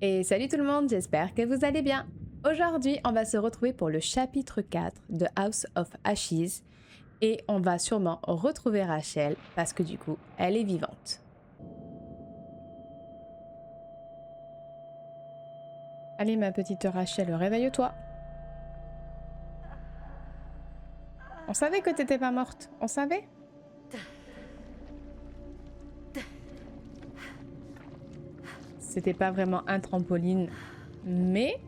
Et salut tout le monde, j'espère que vous allez bien. Aujourd'hui, on va se retrouver pour le chapitre 4 de House of Ashes et on va sûrement retrouver Rachel parce que du coup, elle est vivante. Allez ma petite Rachel, réveille-toi. On savait que t'étais pas morte, on savait. C'était pas vraiment un trampoline, mais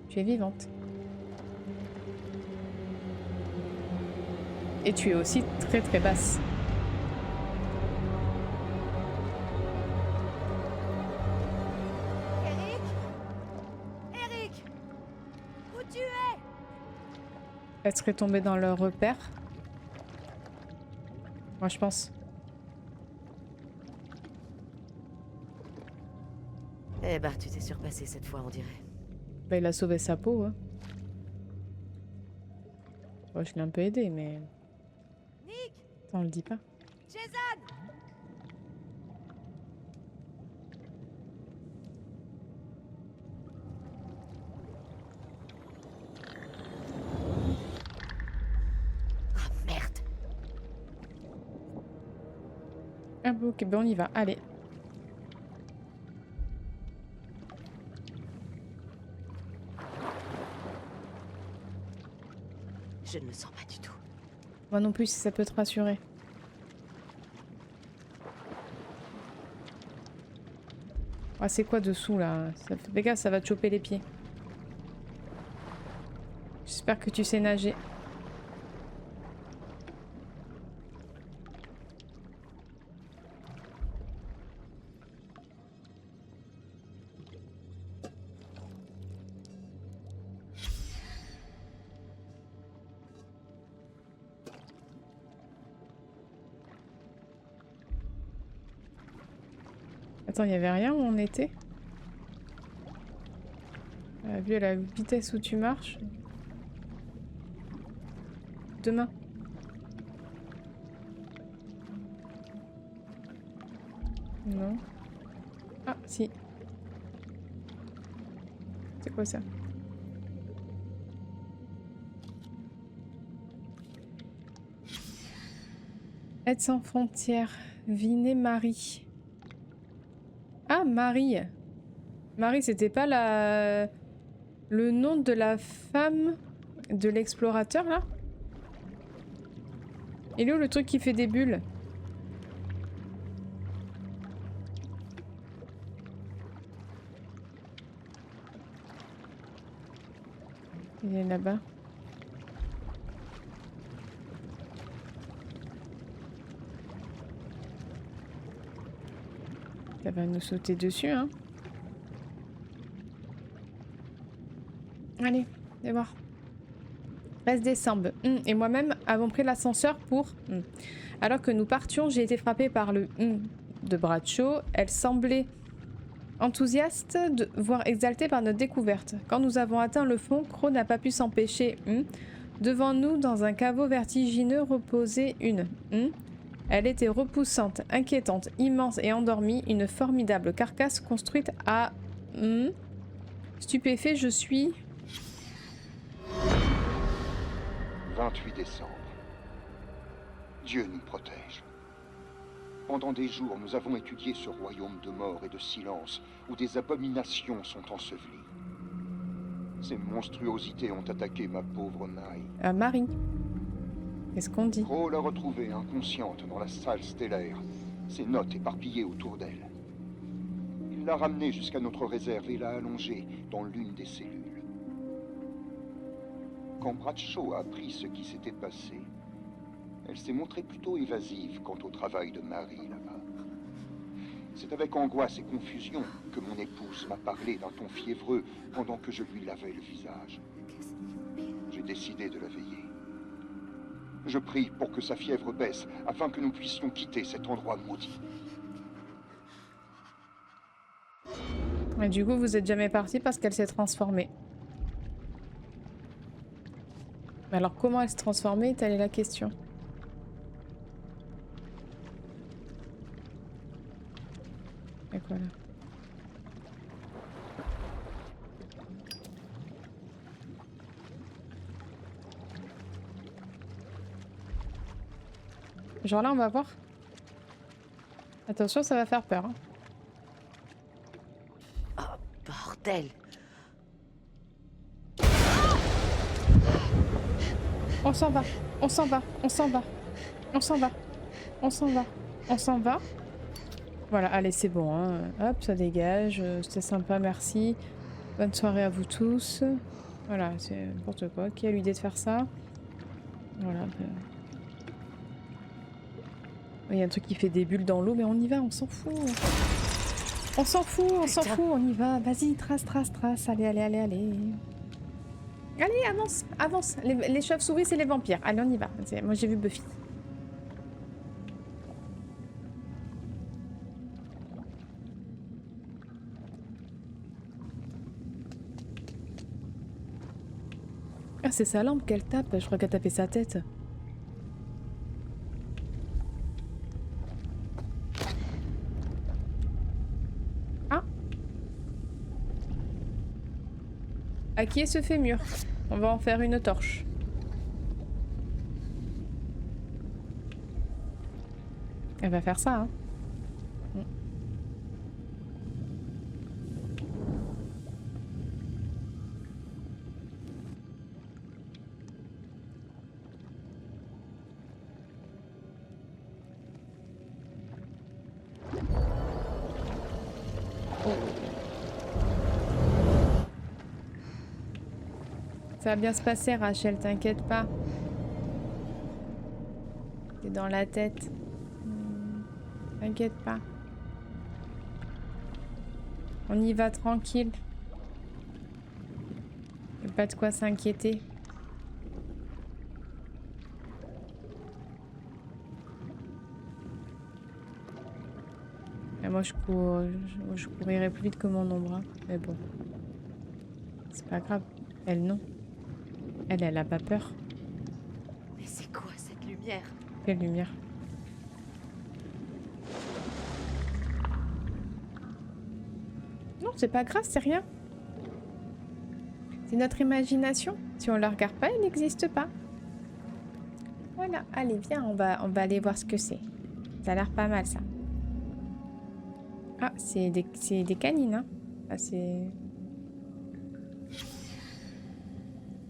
tu es vivante. Et tu es aussi très très basse. Eric? Eric? Où tu es? Elle serait tombée dans leur repère. Moi je pense. Eh bah, tu t'es surpassé cette fois, on dirait. Bah, il a sauvé sa peau. Hein. Bon, je l'ai un peu aidé, mais Nick? ça on le dit pas. Jason? Ah merde! Ah bon, ok, ben on y va, allez. Je ne me sens pas du tout. Moi non plus, si ça peut te rassurer. Ah, c'est quoi dessous là? Fais gaffe, ça va te choper les pieds. J'espère que tu sais nager. Attends, il y avait rien où on était? Vu à la vitesse où tu marches. Demain. Non. Ah, si. C'est quoi ça? Aide sans frontières. Vinet Marie. Ah, Marie. Marie, c'était pas la... le nom de la femme de l'explorateur là? Il est où le truc qui fait des bulles? Il est là-bas. Ça va nous sauter dessus, hein. Allez, viens voir. 13 décembre. Et moi-même avons pris l'ascenseur pour... Alors que nous partions, j'ai été frappée par le de Bradshaw. Elle semblait enthousiaste, voire exaltée par notre découverte. Quand nous avons atteint le fond, Crow n'a pas pu s'empêcher. Devant nous, dans un caveau vertigineux, reposait une... Elle était repoussante, inquiétante, immense et endormie, une formidable carcasse construite à... Stupéfait, je suis... 28 décembre. Dieu nous protège. Pendant des jours, nous avons étudié ce royaume de mort et de silence où des abominations sont ensevelies. Ces monstruosités ont attaqué ma pauvre Mai. Marie. Qu'est-ce qu'on dit? Crow l'a retrouvée inconsciente dans la salle stellaire, ses notes éparpillées autour d'elle. Il l'a ramenée jusqu'à notre réserve et l'a allongée dans l'une des cellules. Quand Bradshaw a appris ce qui s'était passé, elle s'est montrée plutôt évasive quant au travail de Marie là-bas. C'est avec angoisse et confusion que mon épouse m'a parlé d'un ton fiévreux pendant que je lui lavais le visage. J'ai décidé de la veiller. Je prie pour que sa fièvre baisse afin que nous puissions quitter cet endroit maudit. Et du coup, vous êtes jamais parti parce qu'elle s'est transformée. Mais alors, comment elle s'est transformée? Telle est la question. Et quoi là? Genre là, on va voir. Attention, ça va faire peur. Hein. Oh, bordel. On s'en va, on s'en va, on s'en va, on s'en va, on s'en va, on s'en va. Voilà, allez, c'est bon. Hein. Hop, ça dégage. C'était sympa, merci. Bonne soirée à vous tous. Voilà, c'est n'importe quoi. Qui a l'idée de faire ça? Voilà. Il y a un truc qui fait des bulles dans l'eau, mais on y va, on s'en fout. On s'en fout, on s'en fout, on y va. Vas-y, trace, trace, trace. Allez, allez, allez, allez. Allez, avance, avance. Les chauves-souris, c'est les vampires. Allez, on y va. Moi, j'ai vu Buffy. Ah, c'est sa lampe qu'elle tape. Je crois qu'elle a tapé sa tête. Ah. À qui est ce fémur? On va en faire une torche. Elle va faire ça, hein. Ça va bien se passer, Rachel, t'inquiète pas. T'es dans la tête. T'inquiète pas. On y va tranquille. Y'a pas de quoi s'inquiéter. Et moi, je courirais plus vite que mon ombre. Hein. Mais bon. C'est pas grave. Elle, non. Elle a pas peur. Mais c'est quoi cette lumière? Quelle lumière? Non, c'est pas grave, c'est rien. C'est notre imagination. Si on la regarde pas, elle n'existe pas. Voilà, allez, viens, on va aller voir ce que c'est. Ça a l'air pas mal, ça. Ah, c'est des canines, hein. Ah, c'est...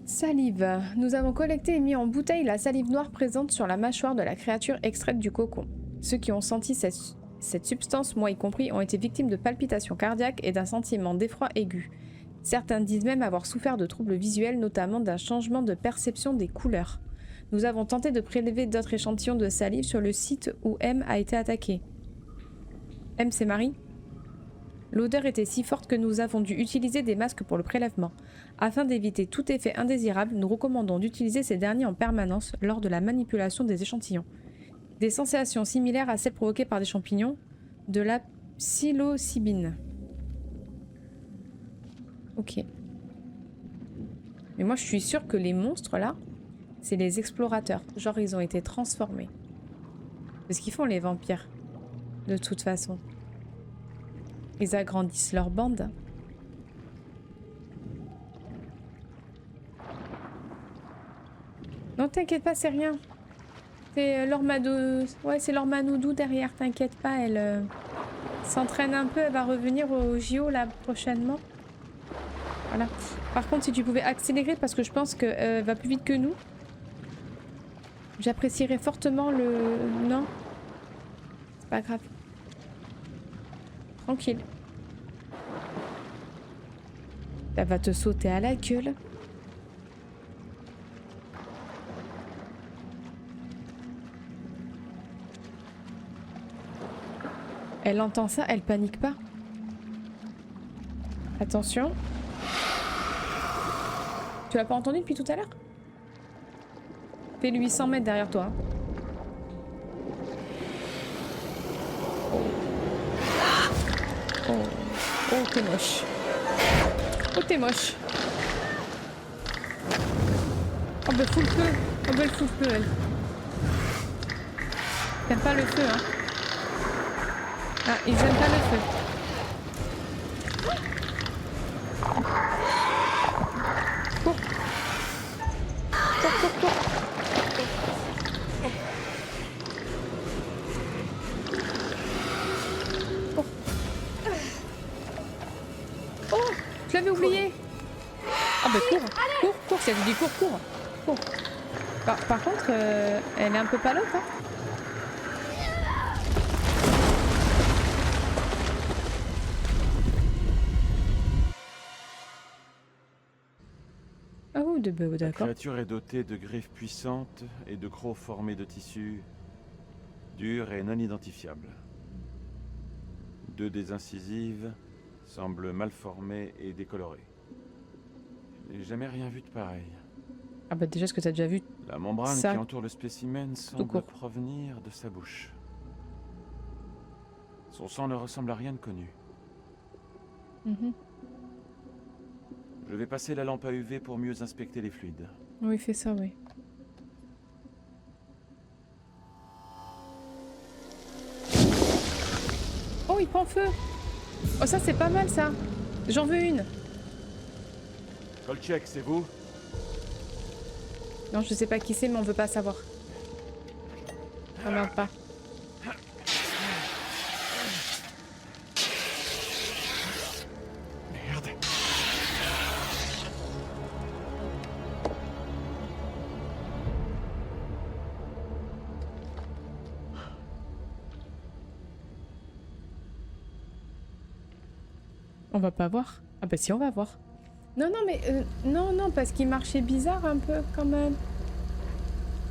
Salive. Nous avons collecté et mis en bouteille la salive noire présente sur la mâchoire de la créature extraite du cocon. Ceux qui ont senti cette substance, moi y compris, ont été victimes de palpitations cardiaques et d'un sentiment d'effroi aigu. Certains disent même avoir souffert de troubles visuels, notamment d'un changement de perception des couleurs. Nous avons tenté de prélever d'autres échantillons de salive sur le site où M a été attaqué. M, c'est Marie ? L'odeur était si forte que nous avons dû utiliser des masques pour le prélèvement. Afin d'éviter tout effet indésirable, nous recommandons d'utiliser ces derniers en permanence lors de la manipulation des échantillons. Des sensations similaires à celles provoquées par des champignons, de la psilocybine. Ok. Mais moi je suis sûre que les monstres là, c'est les explorateurs. Genre ils ont été transformés. C'est ce qu'ils font les vampires. De toute façon. Ils agrandissent leur bande. Non, t'inquiète pas, c'est rien. C'est Lormadou. Ouais, c'est Lormanoudou derrière, t'inquiète pas. Elle s'entraîne un peu, elle va revenir au JO là prochainement. Voilà. Par contre, si tu pouvais accélérer, parce que je pense qu'elle va plus vite que nous. J'apprécierais fortement le... Non. C'est pas grave. Tranquille. Elle va te sauter à la gueule. Elle entend ça, elle panique pas. Attention. Tu l'as pas entendu depuis tout à l'heure? Fais-lui 100 mètres derrière toi. Hein. Oh, oh t'es moche. Oh, t'es moche. Oh, bah, fout le feu. Oh, bah, elle fout le feu, elle. T'aimes pas le feu, hein. Ah, ils aiment pas le feu. Cours. Cours, cours, cours. l'avais oublié. Ah bah cours, si elle dit cours. Par contre, elle est un peu palote, hein. Oh, La d'accord. créature est dotée de griffes puissantes et de crocs formés de tissus durs et non identifiables. 2 des incisives semblent mal formées et décolorées. Je n'ai jamais rien vu de pareil. Ah bah déjà, ce que t'as déjà vu. La membrane Ça, qui entoure le spécimen semble court. provenir de sa bouche. Son sang ne ressemble à rien de connu. Mhm. Je vais passer la lampe à UV pour mieux inspecter les fluides. Oui, fais ça, oui. Oh, il prend feu. Oh, ça, c'est pas mal, ça. J'en veux une. Kolchak, c'est vous? Non, je sais pas qui c'est, mais on veut pas savoir. Oh, merde, pas. Merde. On va pas voir. Ah bah si, on va voir. Non, non, mais... non, parce qu'il marchait bizarre un peu, quand même.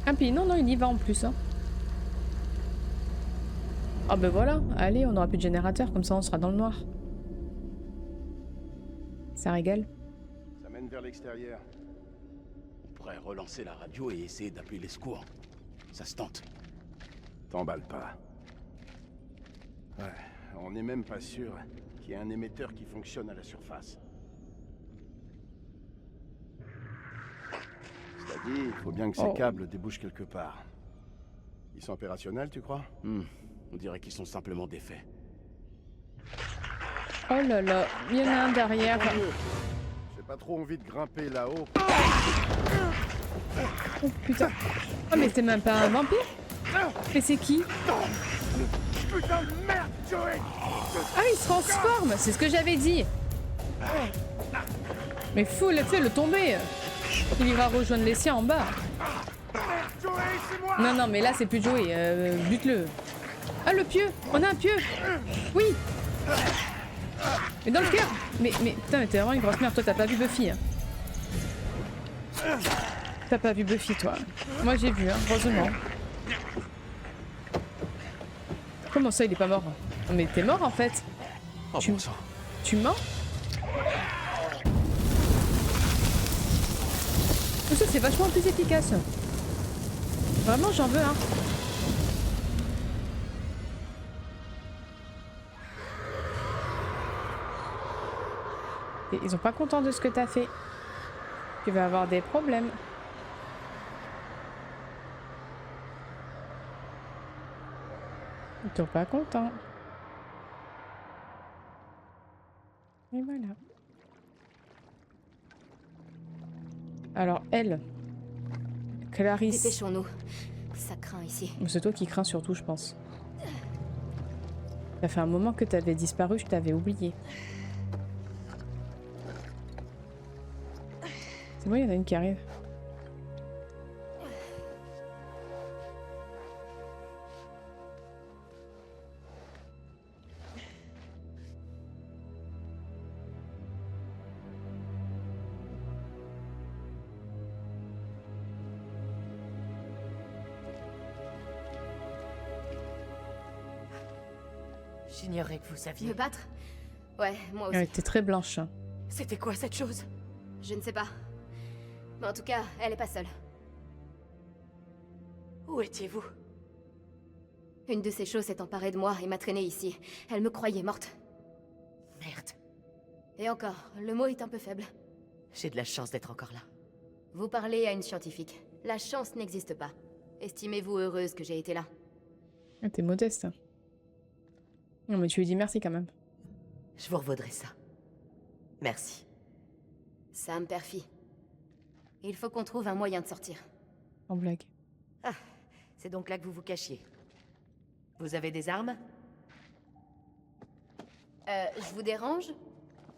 Ah, puis non, il y va en plus, hein. Ah bah voilà, allez, on aura plus de générateur, comme ça on sera dans le noir. Ça régale. Ça mène vers l'extérieur. On pourrait relancer la radio et essayer d'appeler les secours. Ça se tente. T'emballe pas. Ouais, on n'est même pas sûr qu'il y ait un émetteur qui fonctionne à la surface. Cela dit, il faut bien que ces câbles débouchent quelque part. Ils sont opérationnels, tu crois? On dirait qu'ils sont simplement défaits. Oh là là, il y en a un derrière. Tant mieux. J'ai pas trop envie de grimper là-haut. Oh putain. Oh mais c'est même pas un vampire. Mais c'est qui? Putain de merde, Joey! Ah, il se transforme, c'est ce que j'avais dit. Mais fais-le tomber. Il ira rejoindre les siens en bas. Joey, c'est moi! Non, mais là c'est plus Joey, bute-le. Ah, le pieu, on a un pieu. Oui. Mais dans le cœur. Mais putain, mais t'es vraiment une grosse merde. Toi, t'as pas vu Buffy, hein. T'as pas vu Buffy, toi. Moi, j'ai vu, hein, heureusement. Comment ça, il est pas mort? Mais t'es mort, en fait. Oh bon sang. Tu mens? Ça, c'est vachement plus efficace. Vraiment, j'en veux, hein. Et ils sont pas contents de ce que t'as fait. Tu vas avoir des problèmes. Ils sont pas contents. Et voilà. Alors, elle. Clarisse. Dépêchons-nous. Ça craint ici. C'est toi qui crains surtout, je pense. Ça fait un moment que t'avais disparu, je t'avais oublié. C'est bon, il y en a une qui arrive. J'ignorais que vous saviez. Me battre? Ouais, moi aussi. Elle était très blanche. C'était quoi cette chose? Je ne sais pas. Mais en tout cas, elle est pas seule. Où étiez-vous? Une de ces choses s'est emparée de moi et m'a traînée ici. Elle me croyait morte. Merde. Et encore, le mot est un peu faible. J'ai de la chance d'être encore là. Vous parlez à une scientifique. La chance n'existe pas. Estimez-vous heureuse que j'ai été là. Ah, t'es modeste. Non, mais tu lui dis merci quand même. Je vous revaudrai ça. Merci. Ça me perfie. Il faut qu'on trouve un moyen de sortir. En blague. Ah, c'est donc là que vous vous cachiez. Vous avez des armes? Je vous dérange?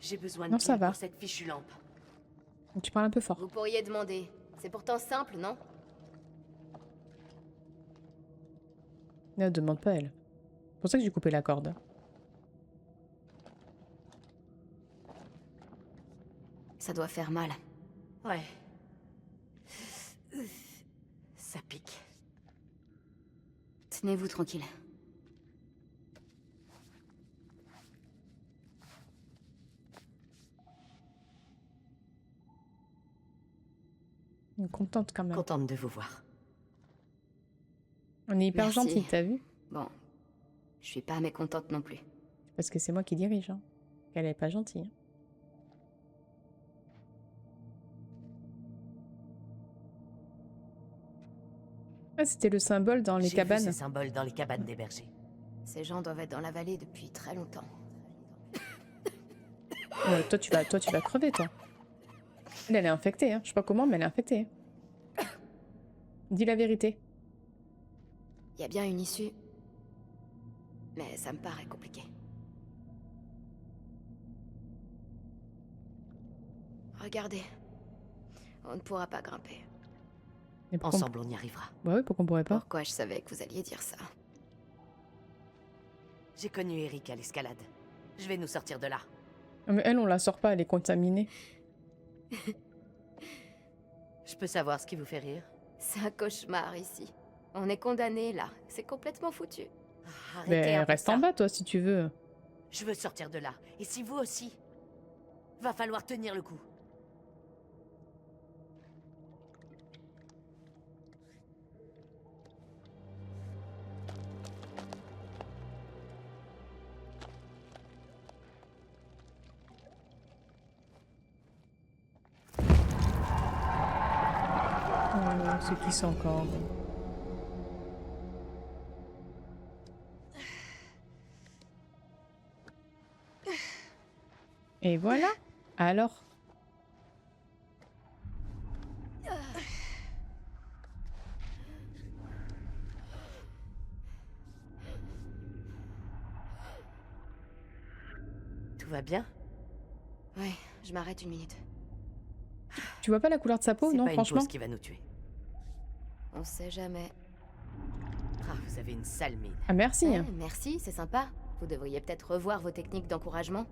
J'ai besoin de Non, ça piles va. pour cette fichue lampe. Tu parles un peu fort. Vous pourriez demander. C'est pourtant simple, non? Ne demande pas elle. C'est pour ça que j'ai coupé la corde. Ça doit faire mal. Ouais. Ça pique. Tenez-vous tranquille. Contente quand même. Contente de vous voir. On est hyper Merci. gentil, t'as vu? Bon, je suis pas mécontente non plus. Parce que c'est moi qui dirige. Hein. Elle est pas gentille. Hein. Ah, c'était le symbole dans les J'ai vu cabanes. ces symboles dans les cabanes des bergers. Ces gens doivent être dans la vallée depuis très longtemps. Toi, tu vas crever, toi. Elle est infectée, hein. Je sais pas comment, mais elle est infectée. Dis la vérité. Il y a bien une issue. Mais ça me paraît compliqué. Regardez. On ne pourra pas grimper. Mais pourquoi Ensemble, on y arrivera. Bah oui, pourquoi on pourrait pas? Pourquoi je savais que vous alliez dire ça? J'ai connu Eric à l'escalade. Je vais nous sortir de là. Mais elle, on la sort pas, elle est contaminée. Je peux savoir ce qui vous fait rire? C'est un cauchemar ici. On est condamnés là. C'est complètement foutu. Arrêtez Mais un peu reste ça. en bas, toi, si tu veux. Je veux sortir de là. Et si vous aussi? Va falloir tenir le coup. C'est qui ça encore? Et voilà. Alors? Tout va bien? Ouais, je m'arrête une minute. Tu vois pas la couleur de sa peau, C'est non, pas une franchement? pause qui va nous tuer. On sait jamais. Ah, vous avez une sale mine. Ah, merci. Ouais, merci, c'est sympa. Vous devriez peut-être revoir vos techniques d'encouragement.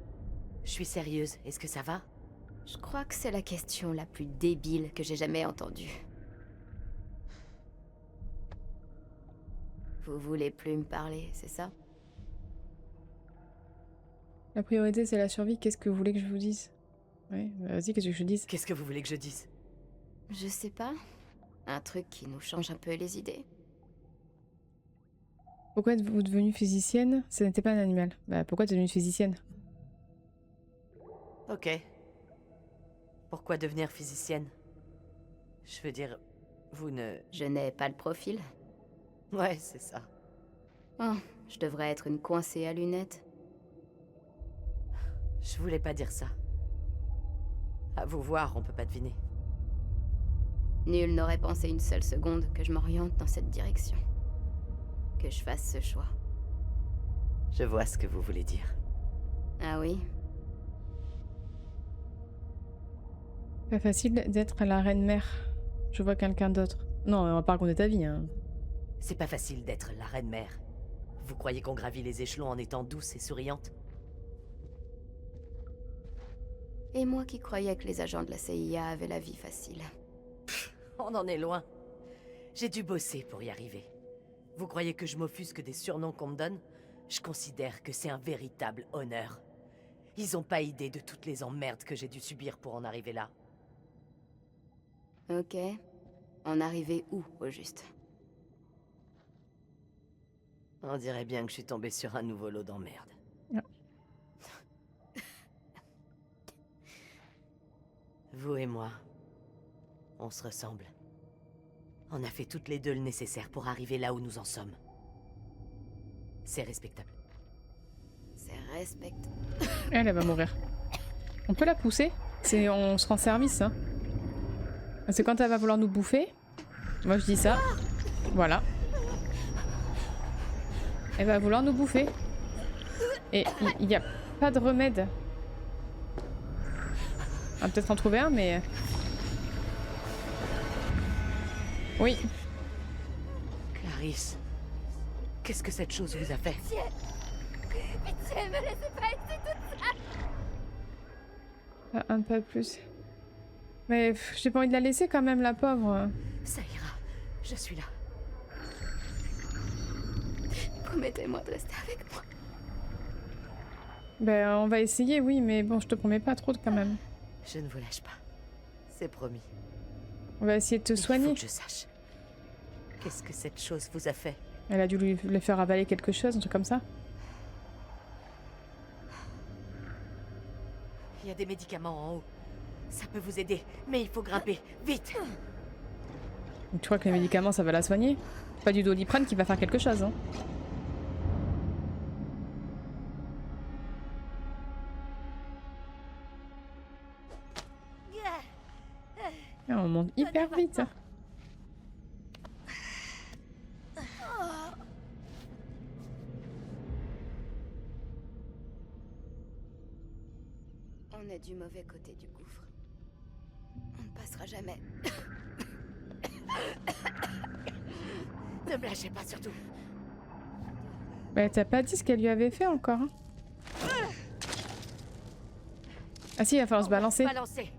Je suis sérieuse. Est-ce que ça va? Je crois que c'est la question la plus débile que j'ai jamais entendue. Vous voulez plus me parler, c'est ça? La priorité, c'est la survie. Qu'est-ce que vous voulez que je vous dise? Oui, bah vas-y, qu'est-ce que je dise? Qu'est-ce que vous voulez que je dise? Je sais pas. Un truc qui nous change un peu les idées. Pourquoi êtes-vous devenue physicienne? Ce n'était pas un animal. Bah, pourquoi êtes devenue physicienne? Ok. Pourquoi devenir physicienne? Je veux dire, vous ne... Je n'ai pas le profil. Ouais, c'est ça. Oh, je devrais être une coincée à lunettes. Je voulais pas dire ça. À vous voir, on peut pas deviner. Nul n'aurait pensé une seule seconde que je m'oriente dans cette direction. Que je fasse ce choix. Je vois ce que vous voulez dire. Ah oui? Pas facile d'être la reine-mère. Je vois quelqu'un d'autre. Non, on va pas raconter ta vie, hein. C'est pas facile d'être la reine-mère. Vous croyez qu'on gravit les échelons en étant douce et souriante? Et moi qui croyais que les agents de la CIA avaient la vie facile. On en est loin. J'ai dû bosser pour y arriver. Vous croyez que je m'offusque des surnoms qu'on me donne? Je considère que c'est un véritable honneur. Ils ont pas idée de toutes les emmerdes que j'ai dû subir pour en arriver là. Ok. En arriver où, au juste? On dirait bien que je suis tombé sur un nouveau lot d'emmerdes. Non. Vous et moi, on se ressemble. On a fait toutes les deux le nécessaire pour arriver là où nous en sommes. C'est respectable. C'est respect. Elle va mourir. On peut la pousser? On se rend service, hein. C'est quand elle va vouloir nous bouffer. Moi, je dis ça. Voilà. Elle va vouloir nous bouffer. Et il n'y a pas de remède. va peut-être en trouver un, mais... Oui. Clarisse, qu'est-ce que cette chose vous a fait? Pitié, pitié, me laissez pas ici toute seule. Un peu plus. Mais j'ai pas envie de la laisser quand même, la pauvre. Ça ira, je suis là. Promettez-moi de rester avec moi. Ben, on va essayer, oui, mais bon, je te promets pas trop quand même. Je ne vous lâche pas. C'est promis. On va essayer de te Il faut soigner. que je sache. Qu'est-ce que cette chose vous a fait? Elle a dû lui faire avaler quelque chose, un truc comme ça. Il y a des médicaments en haut. Ça peut vous aider, mais il faut grimper. Vite! Donc, tu crois que les médicaments, ça va la soigner? Pas du Doliprane qui va faire quelque chose, hein. Ah, on monte hyper vite. Hein. On est du mauvais côté du gouffre. On ne passera jamais. Ne me lâchez pas surtout. Bah, t'as pas dit ce qu'elle lui avait fait encore. Hein. Ah si, il va falloir se balancer. Balancer.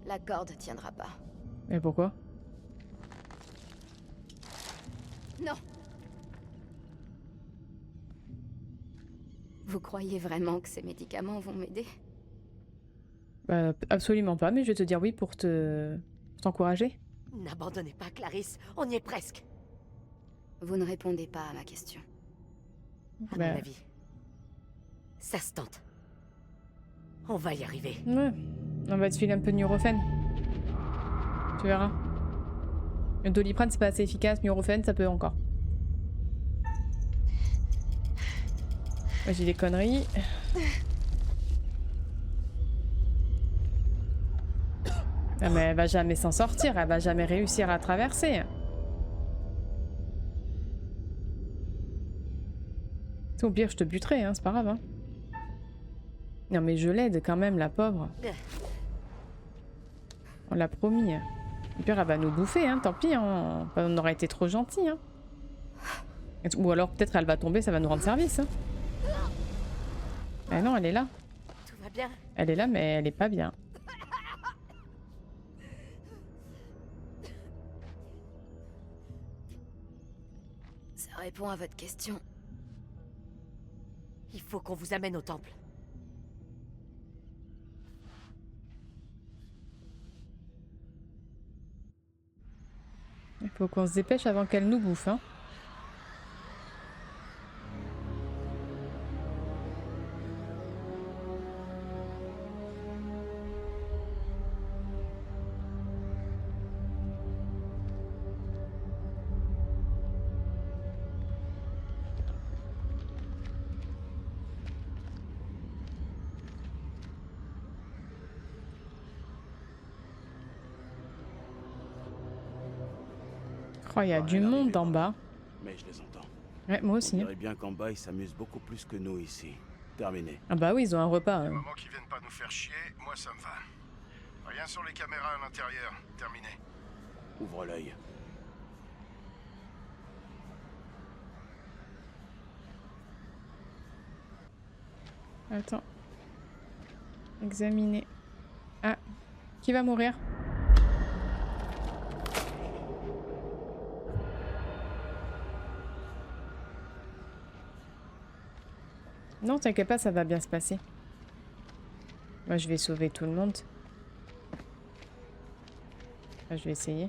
La corde tiendra pas. Mais pourquoi? Non. Vous croyez vraiment que ces médicaments vont m'aider? Bah, absolument pas, mais je vais te dire oui pour t'encourager. N'abandonnez pas, Clarisse. On y est presque. Vous ne répondez pas à ma question. À Bah, mon avis, ça se tente. On va y arriver. ouais. On va te filer un peu de Nurofen. Tu verras. Le Doliprane, c'est pas assez efficace. Nurofen, ça peut encore. Moi, j'ai des conneries. Ah, mais elle va jamais s'en sortir. Elle va jamais réussir à traverser. Au pire, je te buterai, hein, c'est pas grave. Hein. Non, mais je l'aide quand même, la pauvre. On l'a promis. Au pire, elle va nous bouffer, hein, tant pis. Hein. On aurait été trop gentils. Hein. Ou alors, peut-être, elle va tomber, ça va nous rendre service. Hein. Mais non, elle est là. Tout va bien? Elle est là, mais elle est pas bien. Ça répond à votre question. Il faut qu'on vous amène au temple. Il faut qu'on se dépêche avant qu'elle nous bouffe. Hein. Oh, il y a du monde en bas. Mais je les entends. Ouais, moi On aussi. dirait bien qu'en bas, ils s'amusent beaucoup plus que nous ici. Terminé. Ah bah oui, ils ont un repas. Du moment qu'ils viennent pas nous faire chier, moi ça me va. Rien sur les caméras à l'intérieur. Terminé. Ouvre l'œil. Attends. Examiner. Ah. Qui va mourir? Non, t'inquiète pas, ça va bien se passer. Moi, je vais sauver tout le monde. Enfin, je vais essayer.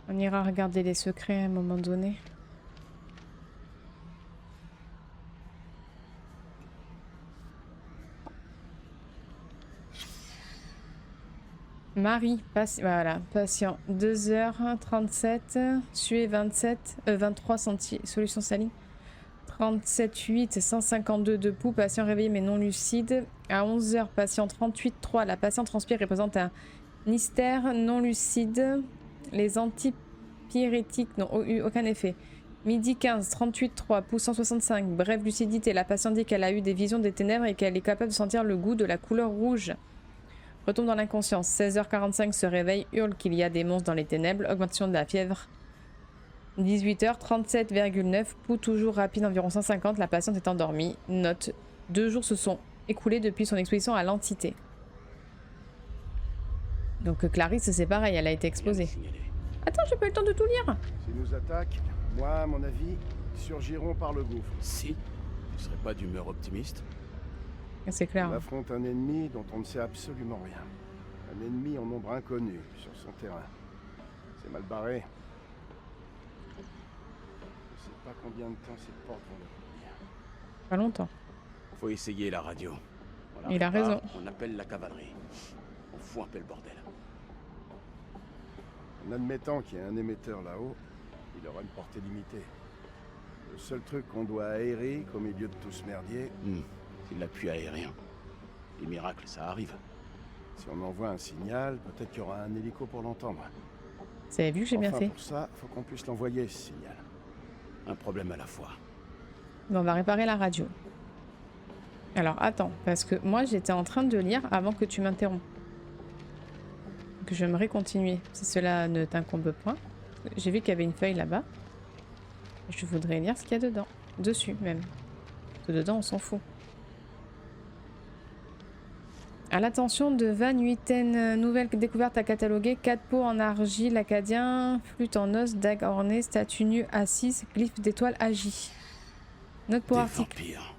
On ira regarder les secrets à un moment donné. Marie, voilà, patient 2h37, sué 23 solution saline 37,8, 152 de pouls, patient réveillé mais non lucide. À 11h, patient 38,3. La patiente transpire représente un hystère non lucide. Les antipyrétiques n'ont eu aucun effet. Midi 15, 38,3, pouls 165, brève lucidité. La patiente dit qu'elle a eu des visions des ténèbres et qu'elle est capable de sentir le goût de la couleur rouge. Retombe dans l'inconscience. 16h45 se réveille, hurle qu'il y a des monstres dans les ténèbres. Augmentation de la fièvre. 18h, 37,9, pouls toujours rapide, environ 150. La patiente est endormie. Note, 2 jours se sont écoulés depuis son exposition à l'entité. Donc Clarisse, c'est pareil, elle a été exposée. Attends, j'ai pas eu le temps de tout lire. S'ils nous attaquent, moi, à mon avis, ils surgiront par le gouffre. Si, tu serais pas d'humeur optimiste? C'est clair. On affronte un ennemi dont on ne sait absolument rien. Un ennemi en nombre inconnu sur son terrain. C'est mal barré. Je sais pas combien de temps ces portes vont le tenir. Pas longtemps. Faut essayer la radio. On Il a l'arrête raison. pas, on appelle la cavalerie. On fout un peu le bordel. En admettant qu'il y ait un émetteur là-haut, il aura une portée limitée. Le seul truc qu'on doit aérer au milieu de tout ce merdier, C'est de l'appui aérien. Les miracles, ça arrive. si on envoie un signal, peut-être qu'il y aura un hélico pour l'entendre. Vous avez vu que j'ai bien fait. Pour ça, faut qu'on puisse l'envoyer, ce signal. Un problème à la fois. Bon, on va réparer la radio. Alors, attends, parce que moi, j'étais en train de lire avant que tu m'interromps. Donc, j'aimerais continuer, si cela ne t'incombe point. J'ai vu qu'il y avait une feuille là-bas. Je voudrais lire ce qu'il y a dedans. Dessus, même. Parce que dedans, on s'en fout. À l'attention de Van Nuiten, nouvelle découverte à cataloguer. 4 pots en argile acadien, flûte en os, dague ornée, statue nue assise, glyphe d'étoile agi. Note pour Des article. vampires.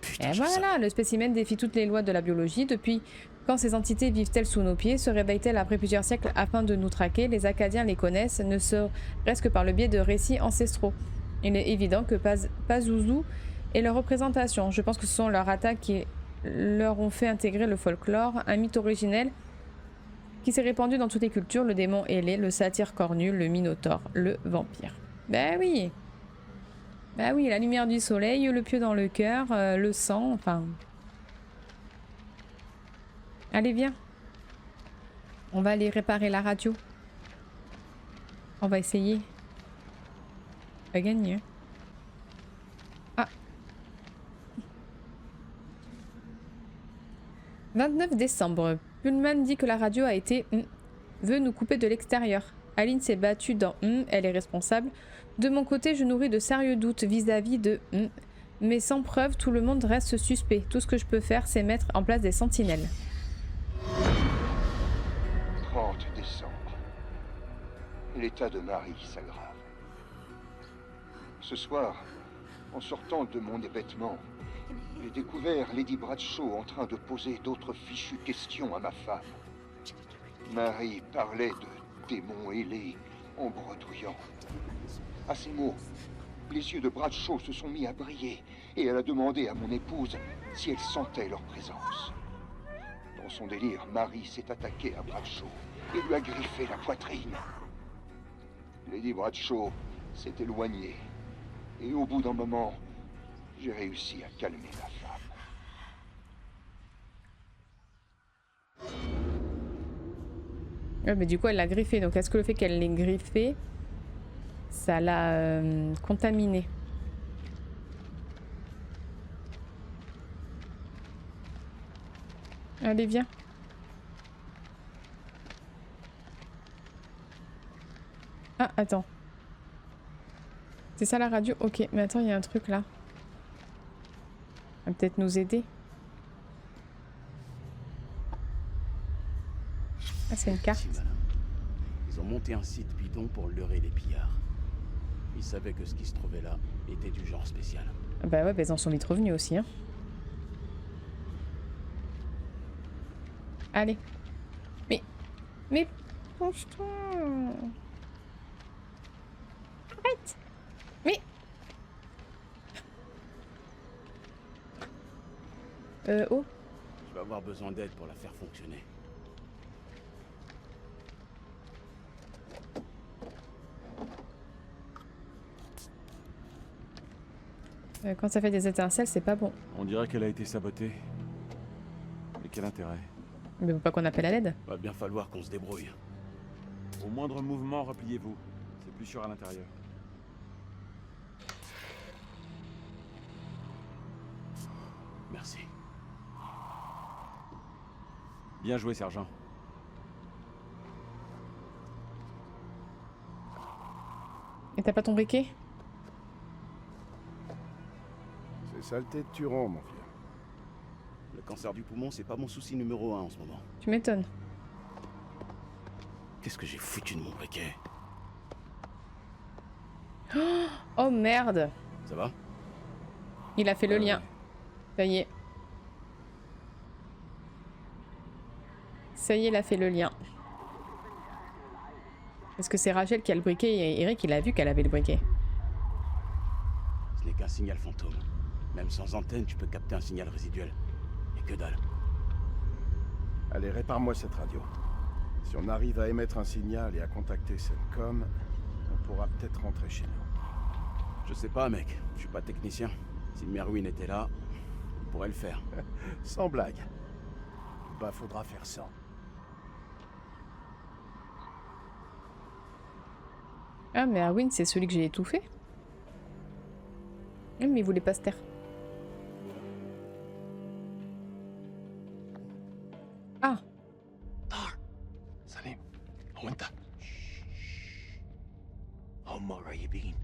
Putain, Et je voilà, le spécimen défie toutes les lois de la biologie. Depuis quand ces entités vivent-elles sous nos pieds, se réveillent-elles après plusieurs siècles afin de nous traquer? Les Acadiens les connaissent, ne serait-ce que par le biais de récits ancestraux. Il est évident que Pazuzu est leur représentation. Je pense que ce sont leurs attaques qui leur ont fait intégrer le folklore, un mythe originel qui s'est répandu dans toutes les cultures, le démon ailé, le satyre cornu, le minotaure, le vampire. Ben oui! Bah oui, la lumière du soleil, le pieu dans le cœur, le sang, enfin... Allez, viens. On va aller réparer la radio. On va essayer. On va gagner. Hein. Ah. 29 décembre. Pullman dit que la radio a été... veut nous couper de l'extérieur. Aline s'est battue dans elle est responsable. De mon côté, je nourris de sérieux doutes vis-à-vis de mais sans preuve, tout le monde reste suspect. Tout ce que je peux faire, c'est mettre en place des sentinelles. 30 décembre. L'état de Marie s'aggrave. Ce soir, en sortant de mon hébétement, j'ai découvert Lady Bradshaw en train de poser d'autres fichues questions à ma femme. Marie parlait de démons ailés en bredouillant. À ces mots, les yeux de Bradshaw se sont mis à briller et elle a demandé à mon épouse si elle sentait leur présence. Dans son délire, Marie s'est attaquée à Bradshaw et lui a griffé la poitrine. Lady Bradshaw s'est éloignée et au bout d'un moment, j'ai réussi à calmer la femme. Ouais, mais du coup, elle l'a griffé. Donc, est-ce que le fait qu'elle l'ait griffé, ça l'a contaminé? Allez, viens. Ah, attends. C'est ça la radio? Ok, mais attends, il y a un truc là. Ça va peut-être nous aider. Ah, c'est une carte. Si malin. Ils ont monté un site bidon pour leurrer les pillards. Ils savaient que ce qui se trouvait là était du genre spécial. Bah ouais, bah ils en sont vite revenus aussi. Hein. Allez. Mais... Penche-toi. Arrête. Mais... Oh. Je vais avoir besoin d'aide pour la faire fonctionner. Quand ça fait des étincelles, c'est pas bon. On dirait qu'elle a été sabotée. Mais quel intérêt? Mais faut pas qu'on appelle à l'aide. Va bien falloir qu'on se débrouille. Au moindre mouvement, repliez-vous. C'est plus sûr à l'intérieur. Merci. Bien joué, sergent. Et t'as pas ton briquet? C'est saleté de Turon, mon vieux. Le cancer du poumon, c'est pas mon souci numéro 1 en ce moment. Tu m'étonnes. Qu'est-ce que j'ai foutu de mon briquet? Oh merde! Ça va? Il a fait le lien. Ça y est. Ça y est, il a fait le lien. Est-ce que c'est Rachel qui a le briquet et Eric il a vu qu'elle avait le briquet? Ce n'est qu'un signal fantôme. Même sans antenne, tu peux capter un signal résiduel. Et que dalle. Allez, répare-moi cette radio. Si on arrive à émettre un signal et à contacter Centcom, on pourra peut-être rentrer chez nous. Je sais pas, mec. Je suis pas technicien. Si Merwin était là, on pourrait le faire. Sans blague. Bah, faudra faire sans. Ah, mais Arwin, c'est celui que j'ai étouffé. Mais il voulait pas se taire. Ah! سليم هو انت هم قريبين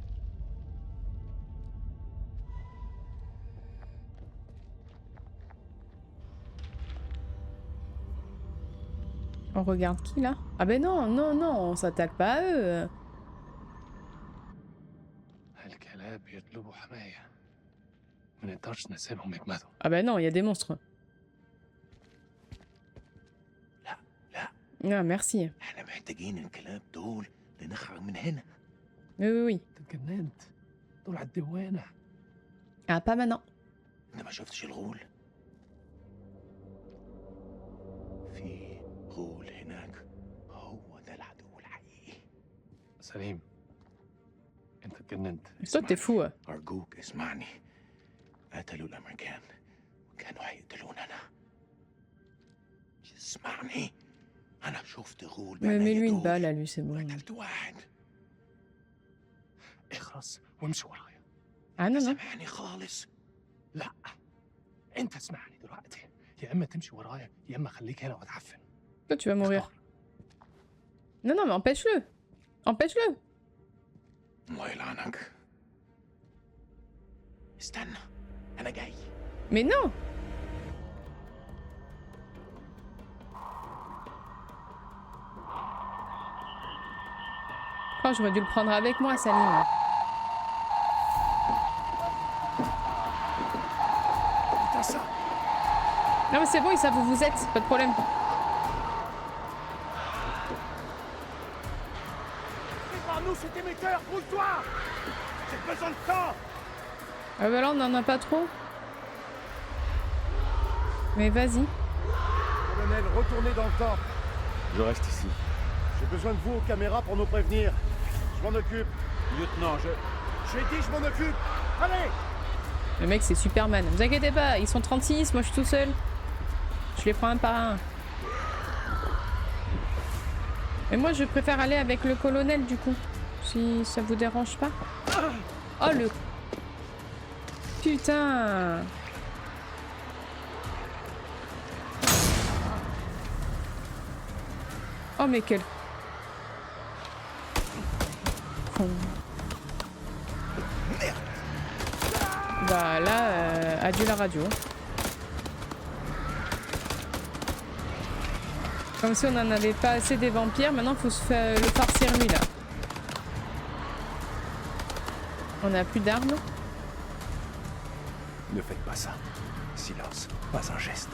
On regarde qui là? Ah ben non, non, non, on s'attaque pas à eux. هالكلاب بيطلبوا حماية ما نقدرش نسيبهم يجمدوا Ah ben non, il y a des monstres. لا لا Ah merci. احنا محتاجين الكلاب دول لنخرج من هنا Oui, oui, oui. اتجننت دول على الدوانة Ah, pas maintenant. انت ما شفتش الغول في غول هناك هو ده العدو الحقيقي سليم انت اتجننت Toi, t'es fou. أرجوك اسمعني قتلوا الأمريكان وكانوا هيقتلوننا اسمعني أنا شفت غول Mais بعينيا mets-lui une دول balle à lui, c'est bon. وقتلت واحد اخرس وامشي ورايا Ah non, non. سامعني خالص لا انت اسمعني دلوقتي يا اما تمشي ورايا يا اما خليك هنا واتعفن Toi, tu vas mourir. Non, non, mais empêche-le. Empêche-le. الله يلعنك استنى أنا جاي Mais non. Oh, j'aurais dû le prendre avec moi, Salim. putain ça Non, mais c'est bon, ils savent où vous êtes, pas de problème. Prépare-nous cet émetteur, bouge-toi! J'ai besoin de temps! Ah bah là, on en a pas trop. Mais vas-y. Colonel, retournez dans le temps. Je reste ici. J'ai besoin de vous aux caméras pour nous prévenir. Je m'en occupe. Lieutenant, J'ai dit je m'en occupe. Allez! Le mec, c'est Superman. Vous inquiétez pas, ils sont 36, moi je suis tout seul. Je les prends un par un. Mais moi, je préfère aller avec le colonel, du coup. Si ça vous dérange pas. Oh, le... Putain! Oh, mais quel... con. Bah là, adieu la radio. Comme si on n'en avait pas assez des vampires, maintenant faut se faire le farcir lui là. On n'a plus d'armes. Ne faites pas ça. Silence, pas un geste.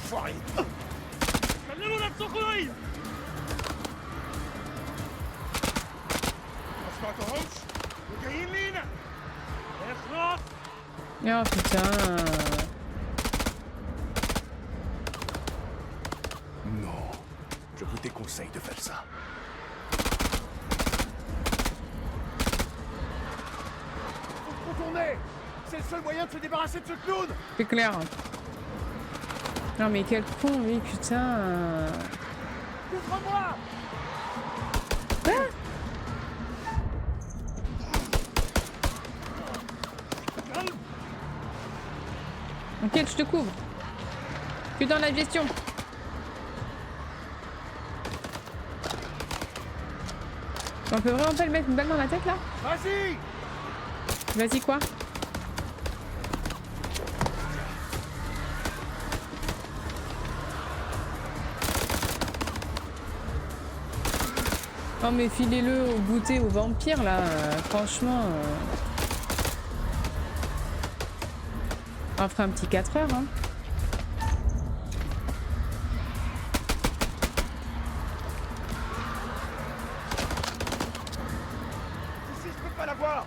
Enfoiré. Oh putain. Non, je vous déconseille de faire ça. contourner. C'est le seul moyen de se débarrasser de ce clown. C'est clair. Non mais quel con lui, putain. Couvre-moi. Ok, je te couvre. Tu es dans la gestion. On peut vraiment pas lui mettre une balle dans la tête là? Vas-y. Vas-y quoi? Non mais filez-le au goûter au vampire là, franchement. On fera un petit 4 heures hein. Ici, je peux pas l'avoir.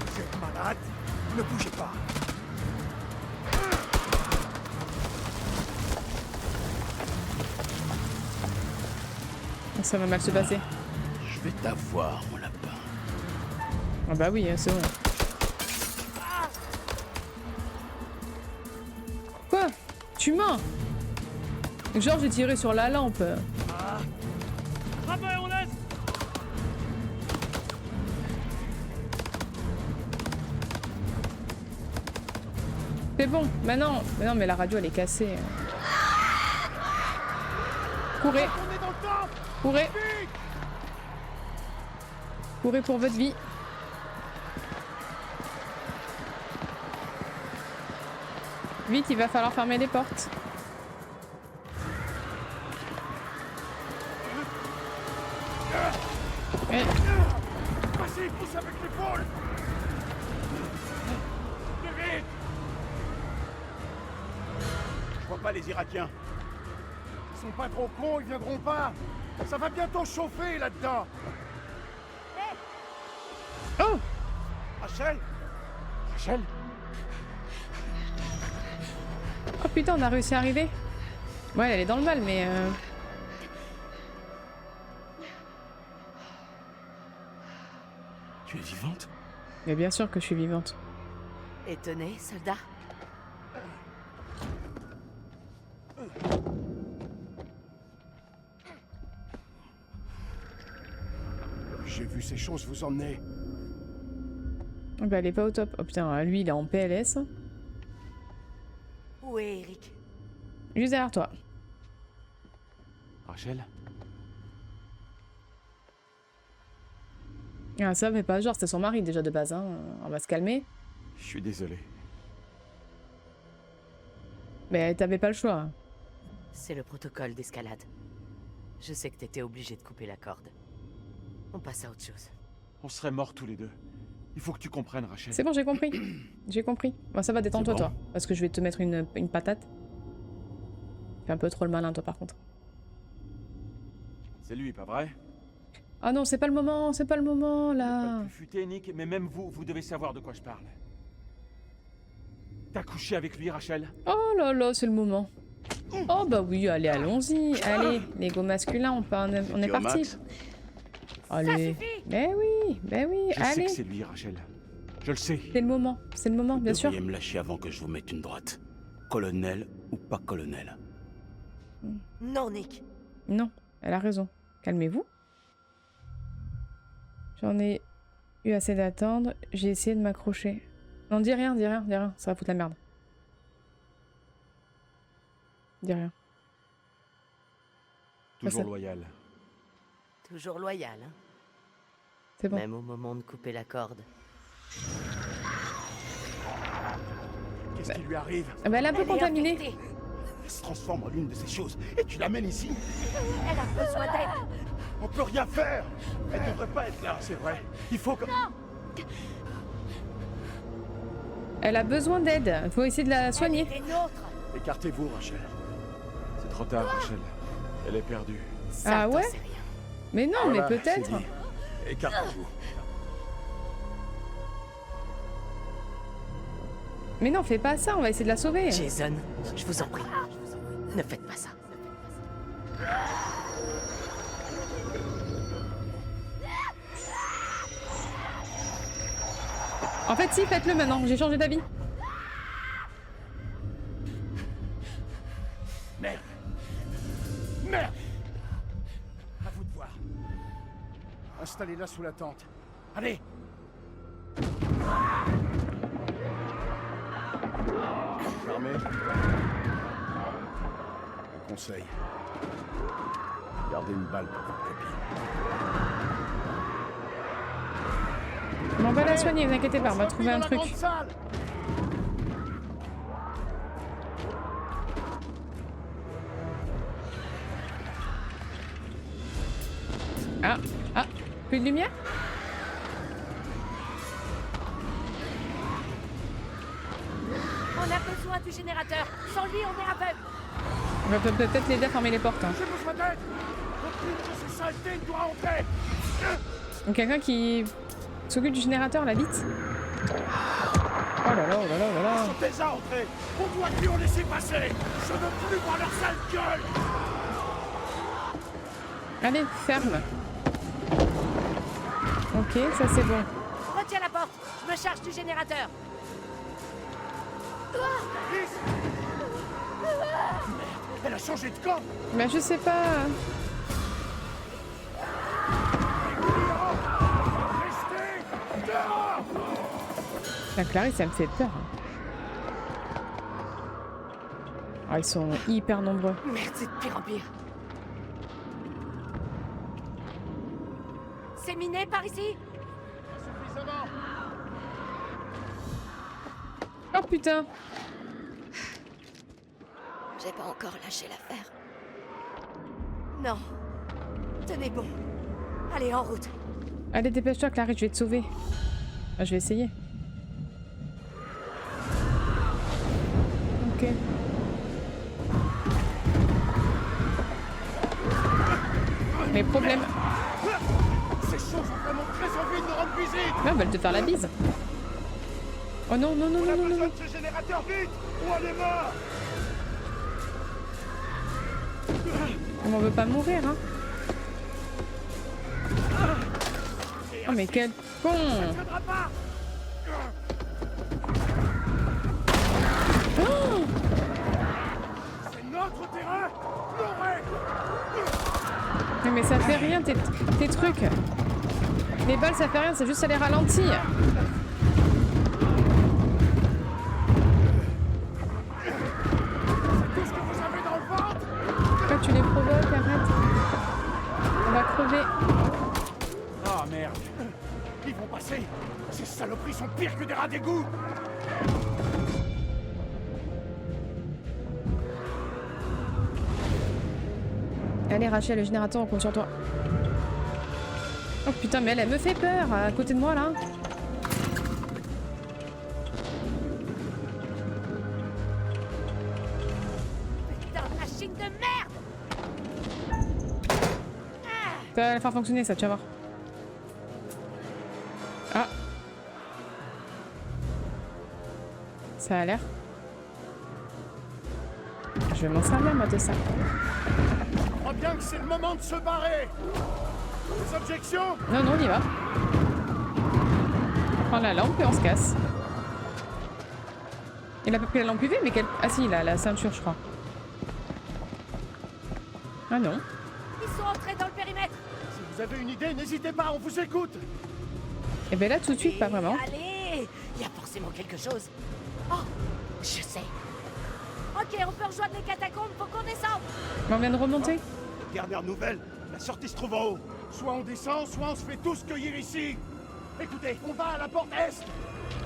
Vous êtes malade? Ne bougez pas. Ça va mal se passer. Je vais t'avoir, mon lapin. Ah bah oui, c'est bon. Quoi? Tu mens? Genre j'ai tiré sur la lampe. C'est bon, maintenant. Mais non, mais la radio elle est cassée. Courez. On est dans le temps. Courez. Courez pour votre vie. Vite, il va falloir fermer les portes. Eh, Vas-y, pousse avec l'épaule. Plus vite. Je vois pas les Irakiens. Ils sont pas trop cons, ils viendront pas. Ça va bientôt chauffer là-dedans. Oh! Rachel? Rachel? Oh putain, on a réussi à arriver. Ouais, elle est dans le mal, mais... Tu es vivante? Mais bien sûr que je suis vivante. Étonné, soldat? J'ai vu ces choses vous emmener. Oh, bah elle est pas au top. Oh putain, lui il est en PLS. Où est Eric? Juste derrière toi. Rachel? Ah ça mais pas genre, c'était son mari déjà de base, hein. On va se calmer. Je suis désolé. Mais t'avais pas le choix. C'est le protocole d'escalade. Je sais que t'étais obligé de couper la corde. On passe à autre chose. On serait morts tous les deux. Il faut que tu comprennes, Rachel. C'est bon, j'ai compris. J'ai compris. Bon, ça va, détends-toi, C'est bon. toi. Parce que je vais te mettre une patate. Fais un peu trop le malin, toi, par contre. C'est lui, pas vrai? Ah non, c'est pas le moment, Pas là. le plus futé, Nick, mais même vous, vous devez savoir de quoi je parle. T'as couché avec lui, Rachel? Oh là là, c'est le moment. Oh bah oui, allez, allons-y. Allez, l'ego masculin, on est parti. Max? Allez. Ben oui, Je sais allez. que c'est lui, Rachel. Je le sais. C'est le moment, bien sûr. Vous devriez me lâcher avant que je vous mette une droite. Colonel ou pas colonel. Non, Nick. Non, elle a raison. Calmez-vous. J'en ai eu assez d'attendre. J'ai essayé de m'accrocher. Non, dis rien. Ça va foutre la merde. Dis rien. Toujours ça- loyal. Toujours loyal, hein? C'est bon. Même au moment de couper la corde. Qu'est-ce qui lui arrive? Ah bah, elle est un peu Elle est contaminée. infectée. Elle se transforme en l'une de ces choses et tu l'amènes ici. Elle a besoin d'aide. On peut rien faire. Elle devrait pas être là, c'est vrai. Il faut que... Elle a besoin d'aide. Il faut essayer de la soigner. Elle est nôtre. Écartez-vous, Rachel. C'est trop tard, Rachel. Elle est perdue. Ça, Ah t'en ouais? sais rien. Mais non, Voilà, mais peut-être. c'est dit. Écartez-vous. Mais non, fais pas ça, on va essayer de la sauver. Jason, je vous en prie, ne faites pas ça. En fait, si, faites-le maintenant, j'ai changé d'avis. Merde. Merde. À vous de voir. Installez-la sous la tente. Allez. Armé. Un conseil. Gardez une balle pour votre copine. On va la soigner, vous inquiétez pas, on va trouver un truc. Ah, plus de lumière? On a besoin du générateur. Sans lui, on est aveugle. On va peut-être l'aider à fermer les portes. Hein. J'ai besoin d'aide. Aucune de ces saletés ne doit entrer. Donc quelqu'un qui s'occupe du générateur, la bite. Oh là là, oh là là, oh là là. Ils sont déjà entrés. On doit plus en laisser passer. Je veux plus voir leur sale gueule. Allez, ferme. Ok, ça c'est bon. Retiens la porte. Je me charge du générateur. Elle a changé de camp. Mais je sais pas. Restez dehors. La Clarisse, ça me fait peur. Ah, ils sont hyper nombreux. Merde, c'est de pire en pire. C'est miné par ici? Suffisamment. Oh putain. J'ai pas encore lâché l'affaire. Non. Tenez bon. Allez, en route. Allez, dépêche-toi, Clarisse, je vais te sauver. Ah, je vais essayer. Ok. Mais problème. Ces choses ont vraiment très envie de nous rendre visite. Là, elles veulent te faire la bise. Oh non, non, non, On a non, non, besoin non. de ce générateur vite ou on est mort. On veut pas mourir, hein. Oh, mais quel con. Ça tiendra pas. Oh, C'est notre terrain. Nos règles. mais ça fait rien, tes trucs. Les balles, ça fait rien, c'est juste à les ralentir. Tout ce que vous avez dans le ventre. Pourquoi tu les provoques, arrête. On va crever. Ah merde. Ils vont passer. Ces saloperies sont pires que des rats d'égout. Allez, Rachel, le générateur, on compte sur toi. Oh putain, mais elle me fait peur, à côté de moi, là. Putain de machine de merde! Ça va la faire fonctionner, ça, tu vas voir. Ah. Ça a l'air. Je vais m'en servir, moi, de ça. Je crois bien que c'est le moment de se barrer. Des objections? Non, non, on y va. On prend la lampe et on se casse. Il a pas pris la lampe UV, mais quelle... Ah si, il a la ceinture, je crois. Ah non. Ils sont entrés dans le périmètre. Si vous avez une idée, n'hésitez pas, on vous écoute. Et ben là, tout de suite, pas vraiment. Allez, il y a forcément quelque chose. Oh, je sais. Ok, on peut rejoindre les catacombes, faut qu'on descende. Mais on vient de remonter. Dernière nouvelle, la sortie se trouve en haut. Soit on descend, soit on se fait tous cueillir ici. Écoutez, on va à la porte est.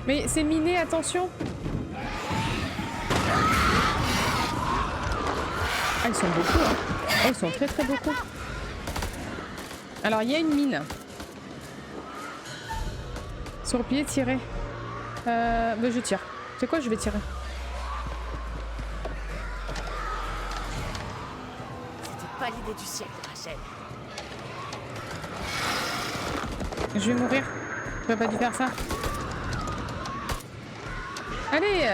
Mais c'est miné, attention. Ah, ils sont beaucoup, hein. Oh, ils sont très très beaucoup. Alors, il y a une mine. Sur le pied, tirer. Bah, je tire. C'est quoi, je vais tirer. C'était pas l'idée du siècle, Rachel. Je vais mourir. J'aurais pas dû faire ça. Allez,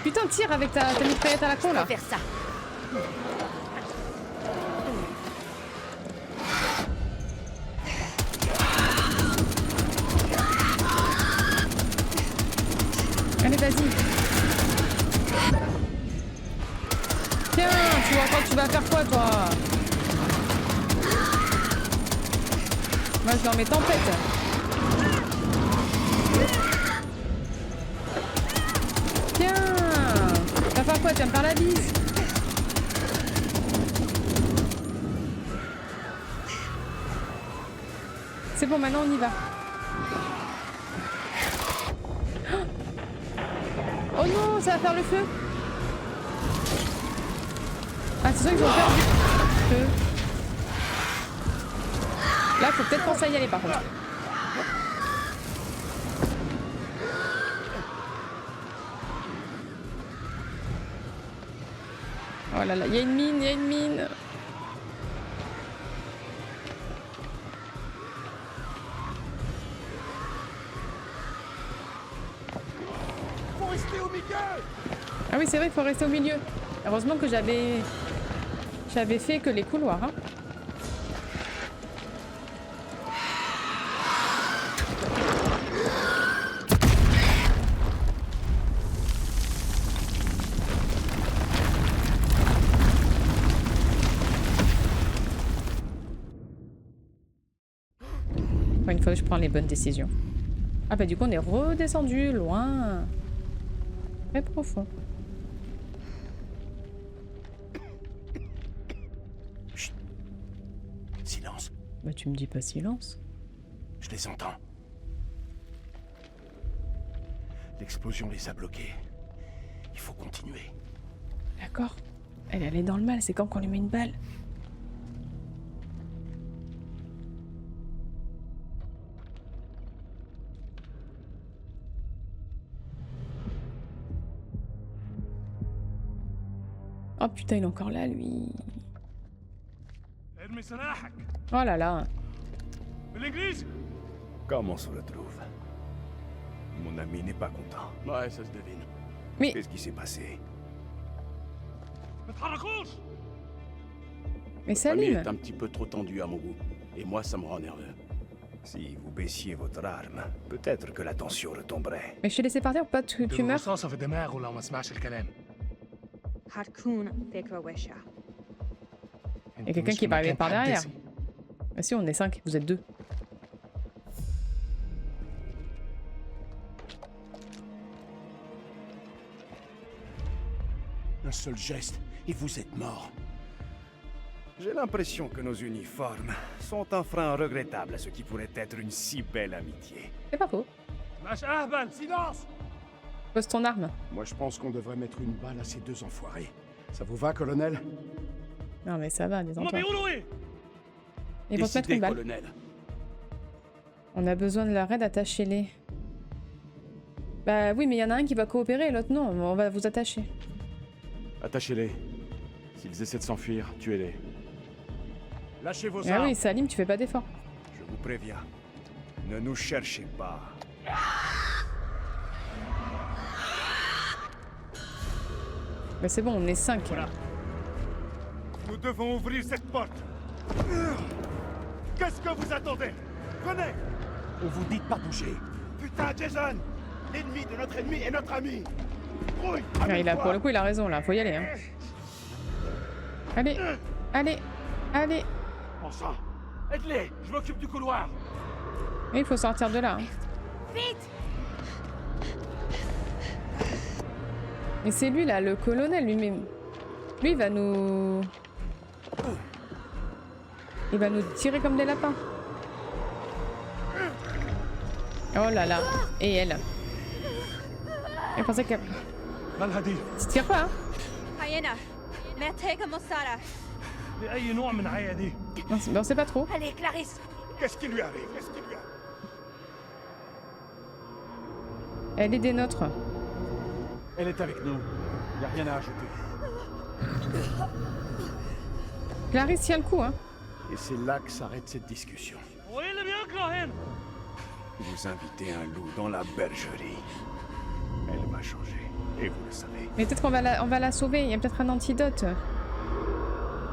putain, tire avec ta mitraillette à la con, là. Faire ça. Allez, vas-y. Tiens, tu vas faire quoi, toi? Moi, je leur mets tempête. Tiens, tu vas faire quoi? Tu vas me faire la bise? C'est bon, maintenant on y va. Oh non, ça va faire le feu. Ah, c'est sûr qu'ils ont perdu le feu. Là, faut peut-être penser à y aller par contre. Oh là là, il y a une mine, il y a une mine. Faut rester au milieu. Ah oui, c'est vrai, il faut rester au milieu. Heureusement que j'avais fait que les couloirs. Hein. Une fois que je prends les bonnes décisions. Ah bah du coup on est redescendu loin. Très profond. Chut. Silence. Bah tu me dis pas silence. Je les entends. L'explosion les a bloqués. Il faut continuer. D'accord. Elle est dans le mal, c'est quand qu'on lui met une balle. Oh putain, il est encore là, lui. Oh là là. Comment on se retrouve? Mon ami n'est pas content. Ouais, ça se devine. Mais Qu'est-ce qui s'est passé? mais Votre famille Salim. est un petit peu trop tendue à mon goût. Et moi, ça me rend nerveux. Si vous baissiez votre arme, peut-être que la tension retomberait. Mais je t'ai laissé partir pour pas que tu meurs. الرصاصة في دماغه لو ما سمعش الكلام. هتكون فكرة وحشة. Il y a quelqu'un qui va arriver par derrière. Ah si, on est 5, vous êtes 2. Un seul geste, et vous êtes mort. J'ai l'impression que nos uniformes sont un frein regrettable à ce qui pourrait être une si belle amitié. C'est pas faux. Silence. Pose ton arme. Moi, je pense qu'on devrait mettre une balle à ces deux enfoirés. Ça vous va, colonel? Non mais ça va, détends-toi. Ils vont te mettre Décidez, une balle. colonel. On a besoin de leur aide, attachez-les. Bah oui, mais il y en a un qui va coopérer, l'autre non, on va vous attacher. Attachez-les. S'ils essaient de s'enfuir, tuez-les. Lâchez vos Ah armes. oui, Salim, tu fais pas d'effort. Je vous préviens. Ne nous cherchez pas. Bah c'est bon, on est 5. Nous devons ouvrir cette porte. Qu'est-ce que vous attendez? Venez! On vous dit de pas bouger. Putain, Jason! L'ennemi de notre ennemi est notre ami! Rouille! Ah, il a, pour le coup, il a raison là, faut y aller. Hein. Allez, allez, allez. Bon sang! Aide-les! Je m'occupe du couloir! Et il faut sortir de là. Hein. Vite! Et c'est lui là, le colonel lui-même. Lui, il va nous... Il va nous tirer comme des lapins. Oh là là. Et elle. Elle pensait qu'elle... مالها دي؟ Tu tires pas, hein? هينا محتاجة مساعدة. لأي نوع من عيا دي؟ Non, on sait pas trop. Allez, Clarisse! Qu'est-ce qui lui arrive? Qu'est-ce qui lui arrive? Elle est des nôtres. Elle est avec nous. Y a rien à ajouter. Clarisse tient le coup, hein? Et c'est là que s'arrête cette discussion. هو إيه اللي بيجرى هنا؟ Vous invitez un loup dans la bergerie. a changé. Et vous le savez. Mais peut-être qu'on va la sauver. Il y a peut-être un antidote.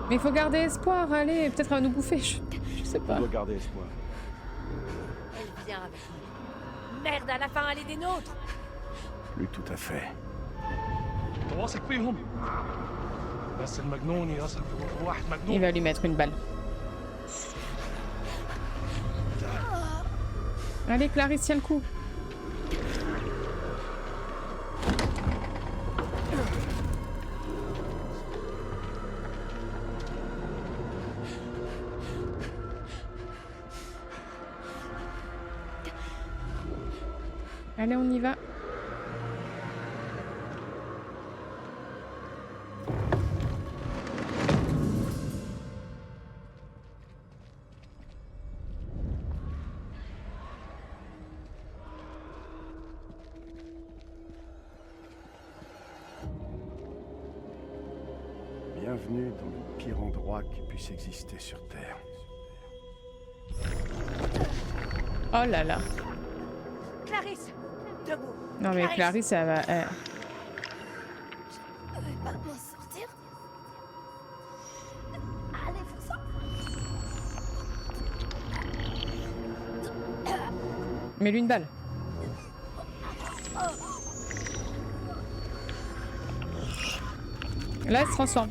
Mais il faut garder espoir. Allez, peut-être elle va nous bouffer. Je sais pas. On doit garder espoir. Elle vient avec nous. Merde, à la fin, elle est des nôtres. Plus tout à fait. واثق فيهم بس المجنون يثق في واحد Il مجنون. va lui mettre une balle. Allez, Clarisse, tiens le coup. Allez, on y va. Bienvenue dans le pire endroit qui puisse exister sur Terre. Oh là là. Clarisse, debout. Non mais Clarisse, elle va... Je vais pas m'en sortir. Allez-vous-en. Mets-lui une balle. Là, elle se transforme.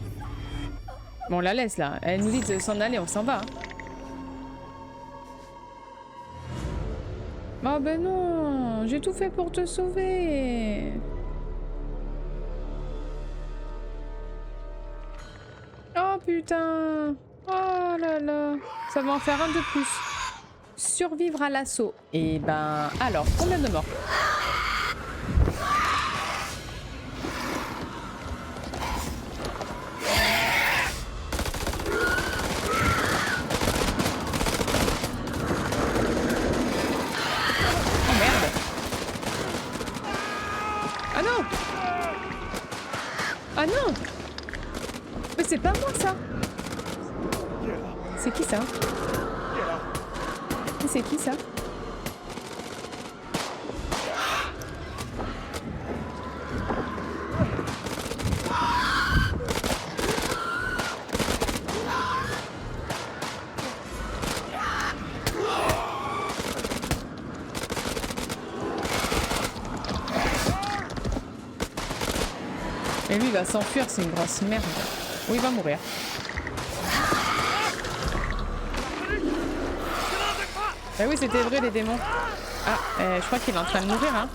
Bon, on la laisse là. Elle nous dit de s'en aller, on s'en va. Hein. Oh ben non, j'ai tout fait pour te sauver. Oh putain. Oh là là. Ça va en faire un de plus. Survivre à l'assaut. Et ben alors, combien de morts? Ah non! Mais c'est pas moi ça! C'est qui ça? C'est qui ça? Et lui il va s'enfuir, c'est une grosse merde. Ou il va mourir. Ah oui, c'était vrai les démons. Ah, je crois qu'il est en train de mourir, hein.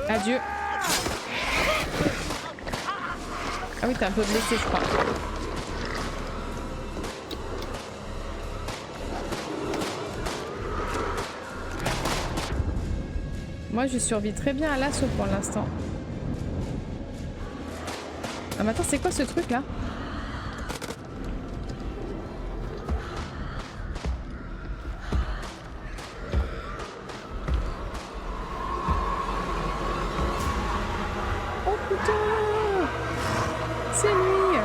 Adieu. Ah oui, t'es un peu blessé, je crois. Moi, je survis très bien à l'assaut pour l'instant. Ah mais attends, c'est quoi ce truc là? Oh putain! C'est lui!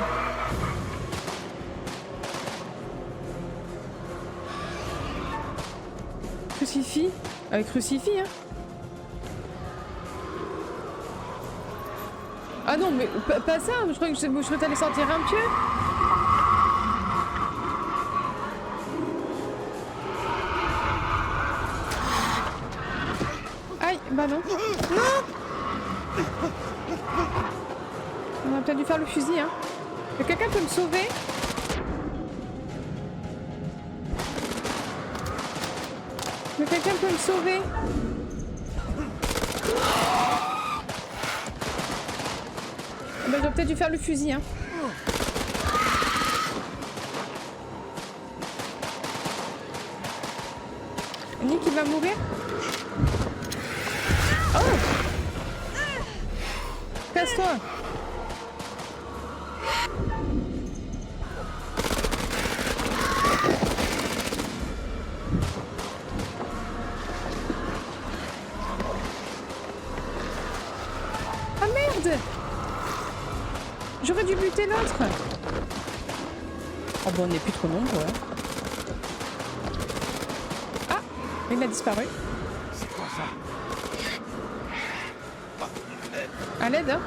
Crucifix? Avec crucifix, hein? Ah non, mais pas ça, je crois que t'allais sortir un pieu. Aïe, bah non. Non! On a peut-être dû faire le fusil, hein. Mais quelqu'un peut me sauver? Mais quelqu'un peut me sauver? Ben, j'aurais peut-être dû faire le fusil, hein. Nick, il va mourir. Oh! Casse-toi! Ah merde! J'aurais dû buter l'autre. Oh bon, on n'est plus trop nombreux. Hein. Ah, il a disparu. C'est quoi ça? À l'aide, hein.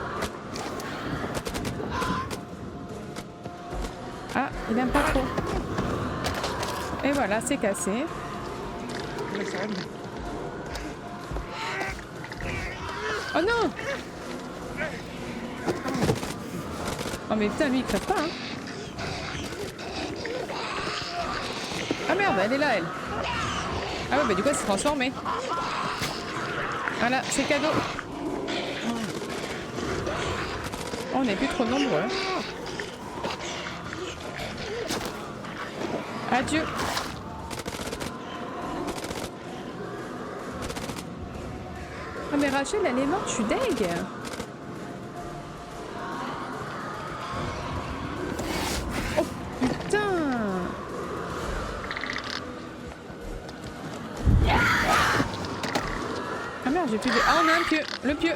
Ah, il aime pas trop. Et voilà, c'est cassé. Oh non! Oh mais putain, lui il crève pas, hein. Ah merde, elle est là, elle. Ah ouais, bah du coup elle s'est transformée. Voilà, c'est cadeau. Oh, on n'est plus trop nombreux. Adieu. Ah mais Rachel, elle est morte, je suis deg. Oh putain. Ah merde, j'ai plus de... Ah, on a un pieu, le pieu.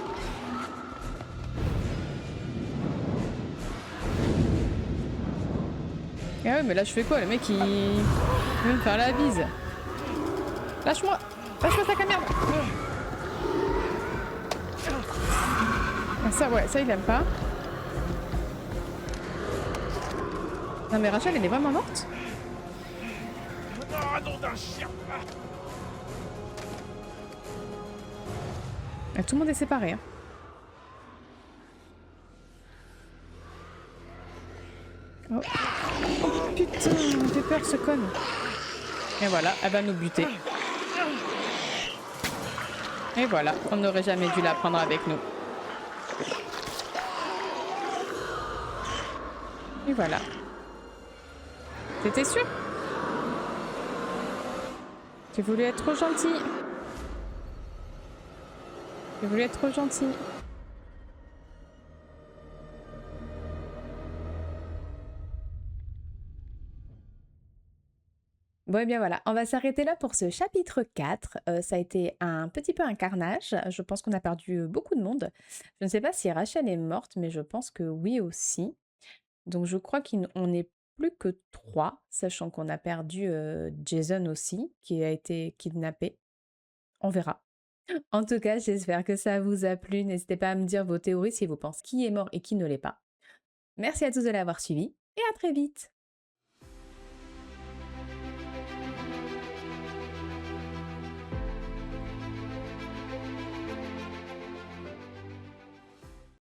Ah ouais, mais là je fais quoi? Le mec il veut me faire la bise. Lâche-moi. Lâche-moi ta caméra. Ah ça ouais, ça il aime pas. Non mais Rachel elle est vraiment morte? Ah, tout le monde est séparé. Hein. Oh. Oh putain, on fait peur ce con. Et voilà, elle va nous buter. Et voilà, on n'aurait jamais dû la prendre avec nous. Et voilà. T'étais sûr? J'ai voulu être trop gentil. J'ai voulu être trop gentil. Bon, et bien voilà, on va s'arrêter là pour ce chapitre 4. Ça a été un petit peu un carnage. Je pense qu'on a perdu beaucoup de monde. Je ne sais pas si Rachel est morte, mais je pense que oui aussi. Donc je crois qu'on n'est plus que 3, sachant qu'on a perdu Jason aussi, qui a été kidnappé. On verra. En tout cas, j'espère que ça vous a plu. N'hésitez pas à me dire vos théories si vous pensez qui est mort et qui ne l'est pas. Merci à tous de l'avoir suivi et à très vite.